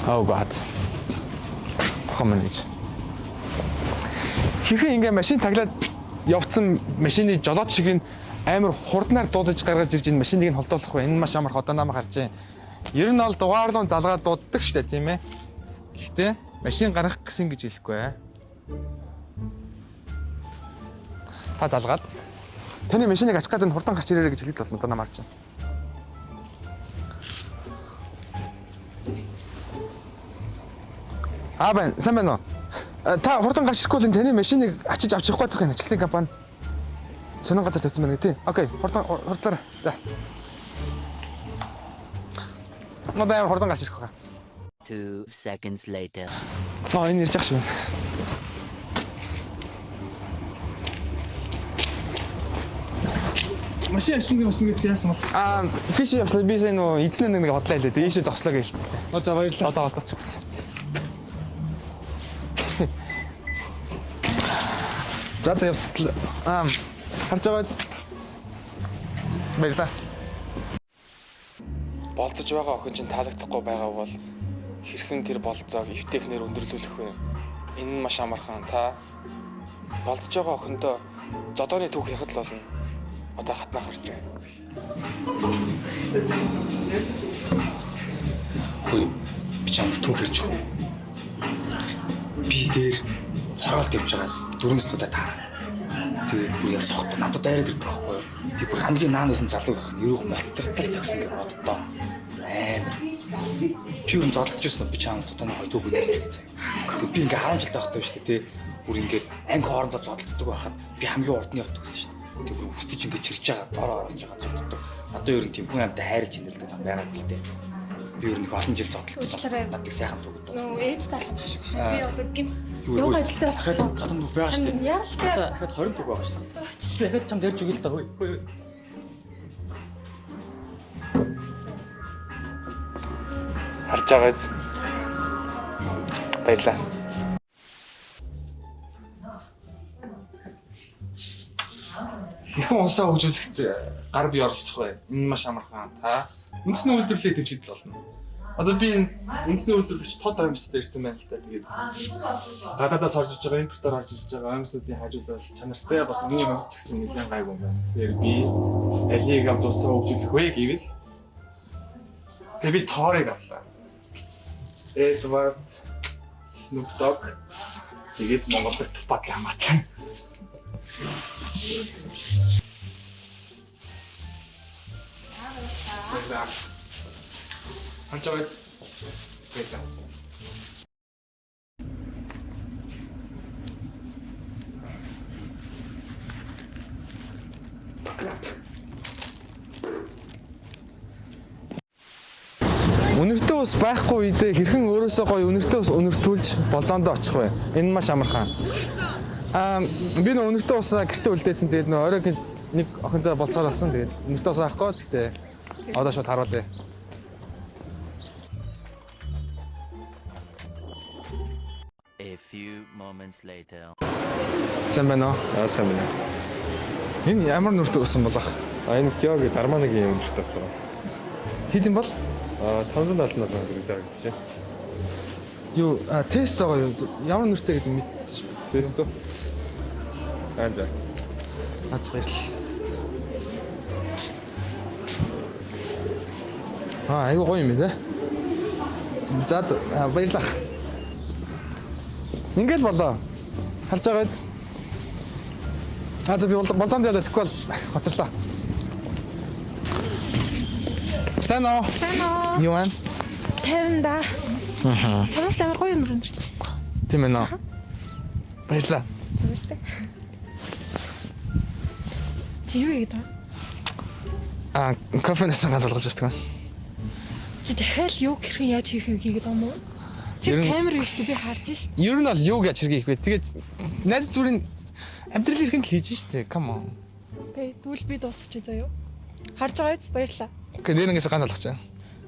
Oh god. Коммент. Хэрхэн ингээ машин таглаад явцсан машины жолооч шиг нь амар хурднаар дуудаж гаргаж ирж энэ машиныг нь холдуулах вэ? Энэ маш амар одоо намайг харж байна. Ер нь бол дугаарлуун залгаад дууддаг штэ тийм ээ. Гэхдээ машин гаргах гэсэн гэж хэлэхгүй ээ. Та залгаад таны машиныг ачих гэдэг нь хурдан гарч ирээрэй гэж хэлээд болно одоо намайг чинь. Байн, сайн байна уу? Та хурдан гарч ирэхгүй л таны машиныг ачиж авч явах гэдэг энэ ажилтны компани сонин газар тавьсан байна гэдэг. Окей, хурдлаарай. За. Модаа хурдан гарч ирэх байгаа. 2 seconds later. Энэ ирж ах шиг байна. Машин гэж яасан бол? Тийш явсан би сайн нөө эзнээ нэг бодлоо хэлээ. Ийшээ зогслоо гэж хэлсэн. За баярлалаа. Одоо ч гэсэн. За явтлаа. Харж байгаа. Баярлалаа. Болцож байгаа охин чинь таалагдахгүй байгаа бол хэрхэн тэр болцоог эвтэхнэр өндөрлүүлэх вэ? Энэ нь маш амархан. Та болцож байгаа охиндоо зодооны түүх ярихад л болно. Одоо хатнаа харж байна. Хөөе. Би чамд түүх ярьж байна. Би дээр хороолт явж байгаа дөрмөс удаа таараа. Тэгээд бүр яа сохт надад дайраад ирдэг байхгүй юу? Би бүр хамгийн наан байсан залуу гэх нь ерөөх малтартал зогсон гэж боддоо. Амар. Чи юу зодолж ирсэн бэ? Би чамд одоо хой түүх ярьж байгаа. Тэгээд би ингээ 10 жил таахтай шүү дээ, тэ. Бүр ингээ анги хоорондоо зодолддог байхад би хамгийн урд нь явдаг гэсэн шүү дээ. Тэг бүр өстөж ингээ чирж байгаа, бороо орж байгаа зодолдог. Надад ер нь тийм хүн амьтаа хайрлж инээлдэг зам байгаа юм л дээ. Би ер нь их олон жил зодолдсон. Надад сайхан түүх. Нөө ээж таалахад хашиг. Би одоо гин Юу ажилтаа дахиад гадам нүх байгаа шүү дээ. Яалтай. Дахиад 20 төгөө байгаа шүү дээ. Дахиад чам дэрж өгөл та хөөе. Харж байгаа биз? Баярлаа. Хэрхэн улсаа хөгжүүлэхэд гар бие оролцох вэ? Энэ маш амархан. Та үндэсний үйлдвэрлэлийг дэмжиж болно. Одоо би үндэсний үйлдвэрлэгч тод амьстай ирсэн байна л та. Тэгээд гадаадаас орж иж байгаа, импортоор орж иж байгаа амьснуудын хажуудаас чанартай бас үнийн хөрч гисэн нэлээд гайгүй юм байна. Тэгэхээр би алийг авч улсаа хөгжүүлэх вэ гэвэл би тоорыг авлаа. Эдвард Snoop Dogg тэгээд Монгол дахь Тупак хамаатай. Харж байгаа. Баярлалаа. Үнэртэй ус байхгүй үедээ хэрхэн өөрөөсөө гоё үнэртэй ус үнэртүүлж болзоондоо очих вэ? Энэ маш амархан. Би нөө үнэртэй усаа гэртээ үлдээсэн. Тэгээд нөө орой гинт нэг охинтой болцоор алсан. Тэгээд үнэртэй ус авахгүй. Тэгтээ одоо шууд харуулъя. A few moments later. Сайн байна уу? Сайн байна. Энэ ямар нүртэй усан болох? Энэ Киогийн Дарманыгийн юм нүртэй усан. Хэд юм бол? 570 төгрөг зарагдчихэ. Юу, тест байгаа юу? Ямар нүртэй гэдэг мэдчих. Тест үү? За. Аз баярлалаа. Айгуу гоё юм ээ. За баярлалаа. Ингээл болоо. Харж байгаа биз? За би болзоонд яваад тэгэхгүй бол хоцорлоо. Сайн уу? Юу вэ? 50 да. Чамаас амар гоё юм өрөндөрч шүү дээ. Тийм ээ нөө. Баярлалаа. Зүгээртэй. Чи юу хийгээд байгаа? Кофенээс ганц залгаж байна. Чи дахиад юу хэрхэн яаж хийх вэ гэдэг юм уу? Тэр камер биш үү би харж шүү дээ. Ер нь бол юу гэж хэрэг хийх вэ? Тэгээд найз зүрийн амьдрал хэрхэн л хийж штэ. Come on. Окей, дүүл би дуусчих заяа. Харж байгаа биз? Баярлалаа. Окей, нэр ингээс ганц залгаж байна.